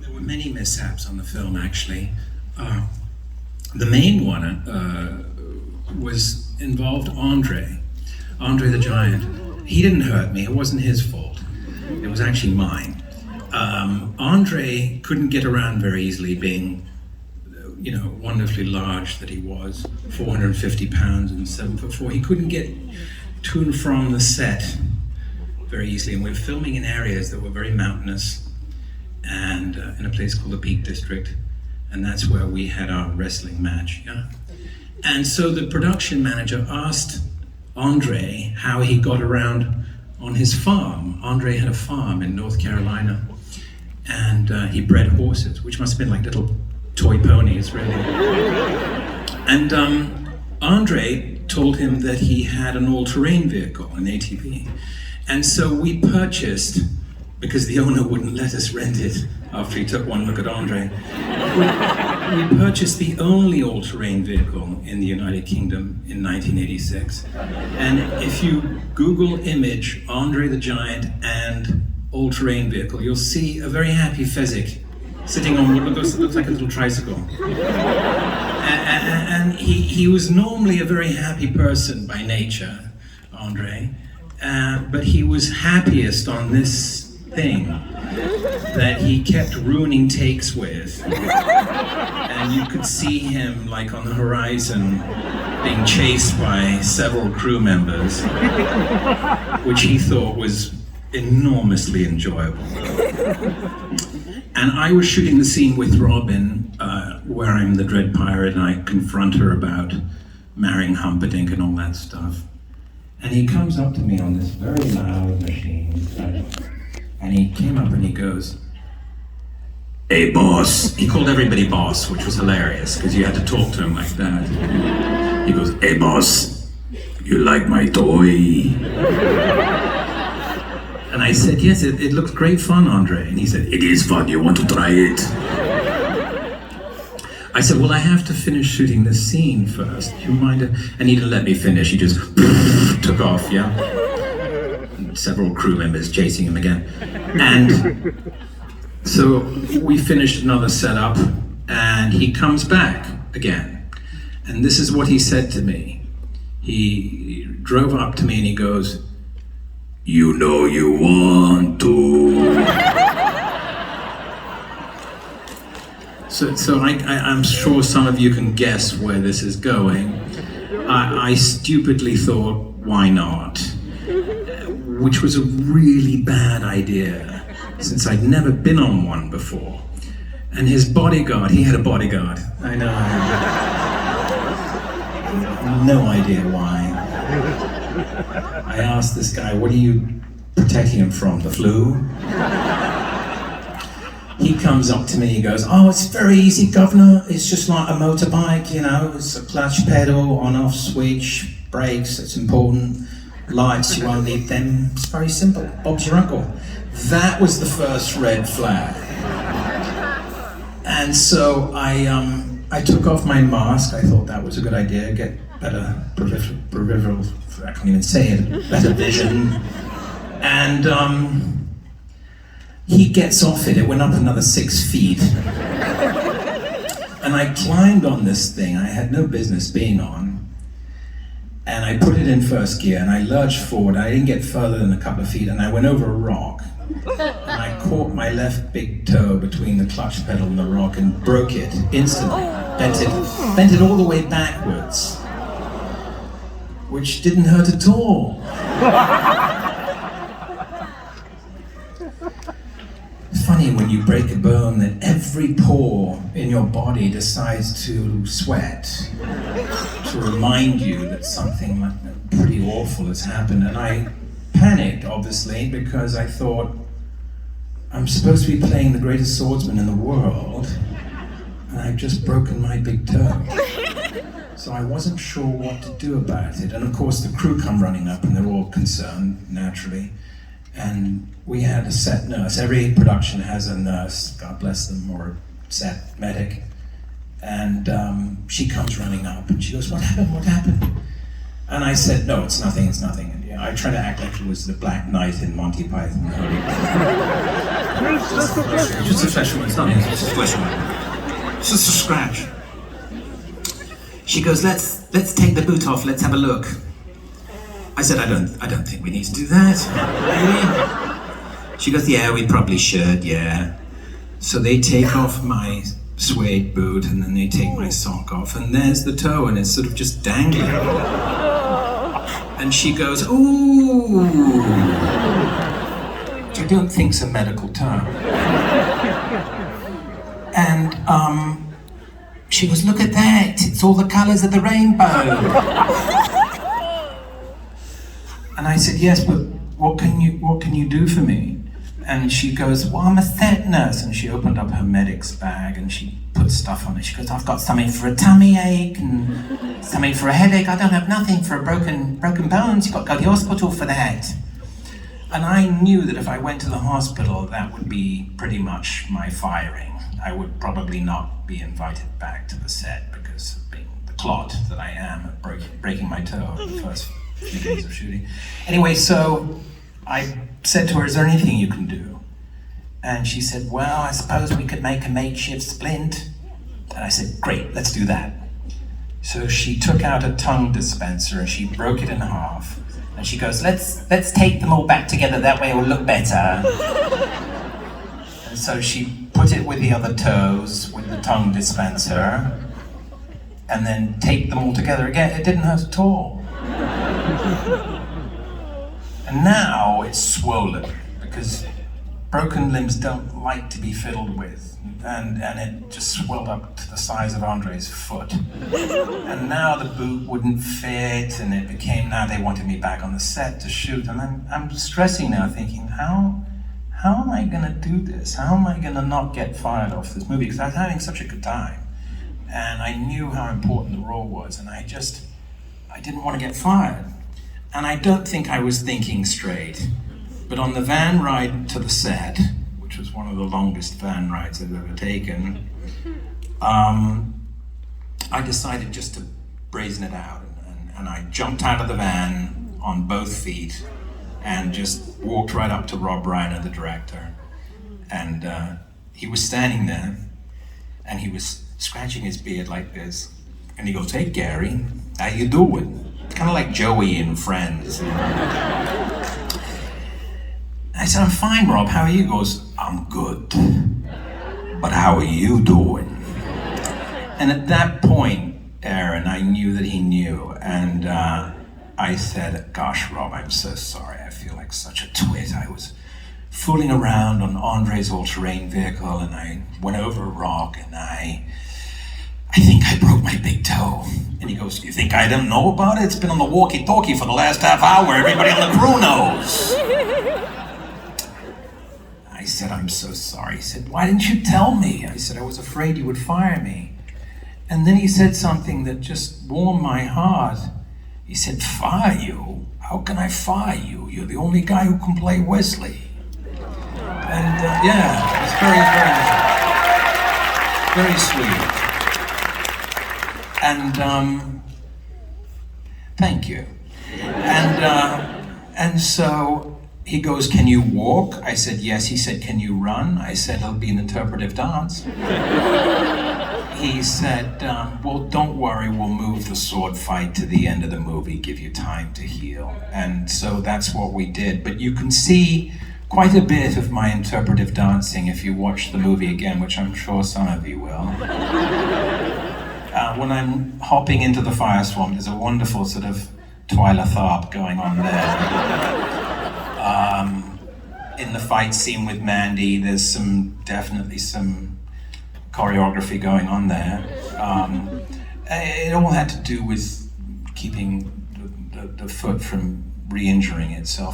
There were many mishaps on the film, actually. The main one was involved Andre the Giant. He didn't hurt me, it wasn't his fault. It was actually mine. Andre couldn't get around very easily, being, wonderfully large that he was, 450 pounds and 7'4". He couldn't get to and from the set very easily, and we were filming in areas that were very mountainous, and in a place called the Peak District, and that's where we had our wrestling match. Yeah? And so the production manager asked Andre how he got around on his farm. Andre had a farm in North Carolina, and he bred horses, which must have been like little toy ponies, really. And Andre told him that he had an all-terrain vehicle, an ATV. And so we purchased, because the owner wouldn't let us rent it after he took one look at Andre, we purchased the only all-terrain vehicle in the United Kingdom in 1986. And if you Google image Andre the Giant and all-terrain vehicle, you'll see a very happy Fezzik sitting on what looks like a little tricycle. And he was normally a very happy person by nature, Andre, but he was happiest on this thing that he kept ruining takes with. And you could see him like on the horizon being chased by several crew members, which he thought was enormously enjoyable. And I was shooting the scene with Robin, where I'm the Dread Pirate and I confront her about marrying Humperdinck and all that stuff. And he comes up to me on this very loud machine, and he came up and he goes, "Hey boss." He called everybody boss, which was hilarious because you had to talk to him like that. He goes, "Hey boss, you like my toy?" And I said, "Yes, it looks great fun, Andre." And he said, "It is fun, you want to try it?" I said, "Well, I have to finish shooting this scene first. Do you mind?" And he didn't let me finish, he just took off, yeah? And several crew members chasing him again. And so we finished another setup, and he comes back again. And this is what he said to me. He drove up to me and he goes, "You know you want to." So I'm sure some of you can guess where this is going. I stupidly thought, why not? Which was a really bad idea, since I'd never been on one before. And his bodyguard, he had a bodyguard. I know. No idea why. I asked this guy, "What are you protecting him from, the flu?" He comes up to me, he goes, "Oh, it's very easy, Governor. It's just like a motorbike, It's a clutch pedal, on-off switch, brakes, it's important. Lights, you won't need them. It's very simple. Bob's your uncle." That was the first red flag. And so I took off my mask. I thought that was a good idea, get better peripheral, I can't even say it, better vision. And he gets off it. It went up another 6 feet. And I climbed on this thing I had no business being on. And I put it in first gear and I lurched forward. I didn't get further than a couple of feet and I went over a rock. And I caught my left big toe between the clutch pedal and the rock and broke it instantly. Bent it all the way backwards. Which didn't hurt at all. It's funny when you break a bone that every pore in your body decides to sweat to remind you that something pretty awful has happened. And I panicked, obviously, because I thought, I'm supposed to be playing the greatest swordsman in the world, and I've just broken my big toe. So I wasn't sure what to do about it. And of course the crew come running up and they're all concerned, naturally. And we had a set nurse. Every production has a nurse, God bless them, or a set medic. And she comes running up and she goes, "What happened? What happened?" And I said, no, it's nothing, it's nothing. And I tried to act like it was the Black Knight in Monty Python. Just a flesh wound, it's nothing, it's just a flesh wound. It's just a scratch. She goes, let's take the boot off, let's have a look. I said, I don't think we need to do that. Really? She goes, yeah, we probably should, yeah. So they take off my suede boot and then they take my sock off and there's the toe and it's sort of just dangling. And she goes, ooh. Which I don't think's a medical term. And she goes, look at that, it's all the colours of the rainbow. And I said, yes, but what can you do for me? And she goes, well, I'm a set nurse. And she opened up her medic's bag and she put stuff on it. She goes, I've got something for a tummy ache and something for a headache. I don't have nothing for a broken bones. You've got to go to the hospital for that. And I knew that if I went to the hospital, that would be pretty much my firing. I would probably not be invited back to the set because of being the clod that I am at breaking my toe in the first few days of shooting. Anyway, so I said to her, is there anything you can do? And she said, well, I suppose we could make a makeshift splint. And I said, great, let's do that. So she took out a tongue dispenser and she broke it in half. And she goes, let's tape them all back together, that way it will look better. And so she put it with the other toes, with the tongue dispenser, and then taped them all together again. It didn't hurt at all. And now it's swollen, because broken limbs don't like to be fiddled with. And it just swelled up to the size of Andre's foot. And now the boot wouldn't fit, and it became, now they wanted me back on the set to shoot. And I'm stressing now, thinking, how am I gonna do this? How am I gonna not get fired off this movie? Because I was having such a good time. And I knew how important the role was, and I didn't want to get fired. And I don't think I was thinking straight. But on the van ride to the set, which was one of the longest van rides I've ever taken, I decided just to brazen it out. And I jumped out of the van on both feet and just walked right up to Rob Reiner, the director. And he was standing there, and he was scratching his beard like this. And he goes, hey Gary, how you doing? Kind of like Joey in Friends. I said, I'm fine, Rob, how are you? He goes, I'm good, but how are you doing? And at that point, Aaron, I knew that he knew, and I said, gosh, Rob, I'm so sorry, I feel like such a twit. I was fooling around on Andre's all-terrain vehicle, and I went over a rock, and I think I broke my big toe. And he goes, you think I don't know about it? It's been on the walkie-talkie for the last half hour. Everybody on the crew knows. I said, I'm so sorry. He said, why didn't you tell me? I said, I was afraid you would fire me. And then he said something that just warmed my heart. He said, fire you? How can I fire you? You're the only guy who can play Wesley. And yeah, it's very sweet. And thank you. And so he goes, can you walk? I said, yes. He said, can you run? I said, it'll be an interpretive dance. He said, well, don't worry, we'll move the sword fight to the end of the movie, give you time to heal. And so that's what we did. But you can see quite a bit of my interpretive dancing if you watch the movie again, which I'm sure some of you will. When I'm hopping into the fire swamp, there's a wonderful sort of Twyla Tharp going on there. In the fight scene with Mandy, there's definitely some choreography going on there. It all had to do with keeping the foot from re-injuring itself.